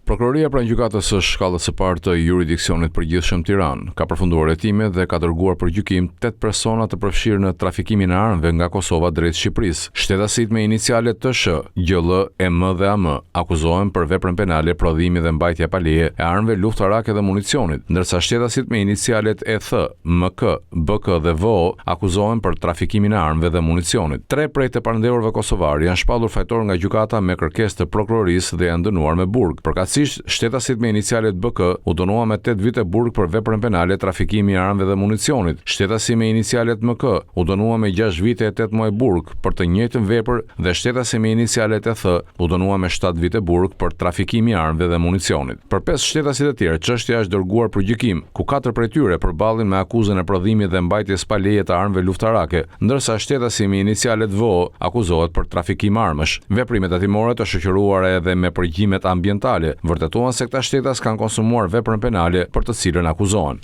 Prokuroria pranë gjykatës së shkallës së parë të jurisdiksionit përgjithshëm Tiranë ka përfunduar hetimet dhe ka dërguar për gjykim 8 persona të përfshirë në trafikimin e armëve nga Kosova drejt Shqipërisë. Shtetasit me inicialet TSH, GL, M dhe AM akuzohen për veprën penale prodhimi dhe mbajtja pa leje e armëve luftarake dhe municionit, ndërsa shtetasit me inicialet ETH, MK, BK dhe VO akuzohen për trafikimin e armëve dhe municionit. 3 prej të parëndeurve kosovar janë shpallur fajtor nga gjykata me kërkesë të prokurorisë dhe janë dënuar me burg. Shtetasit me inicialet BK u dënuan me 8 vite burg për veprën penale trafikimi i armëve dhe municionit. Shtetasi me inicialet MK u dënuan me 6 vite e 8 muaj burg për të njëjtën vepër dhe shtetasi me inicialet ETH u dënuan me 7 vite burg për trafikimi i armëve dhe municionit. Për 5 shtetasit e tjerë, çështja është dërguar për gjykim, ku 4 prej tyre përballin me akuzën e prodhimit dhe mbajtjes pa leje të armëve luftarake, ndërsa shtetasi me inicialet VO akuzohet për trafikim armësh. Veprimet hetimore të shoqëruara edhe me përgjimet ambientale vërtetuan se këta shtetas kanë konsumuar veprën penale për të cilën akuzohen.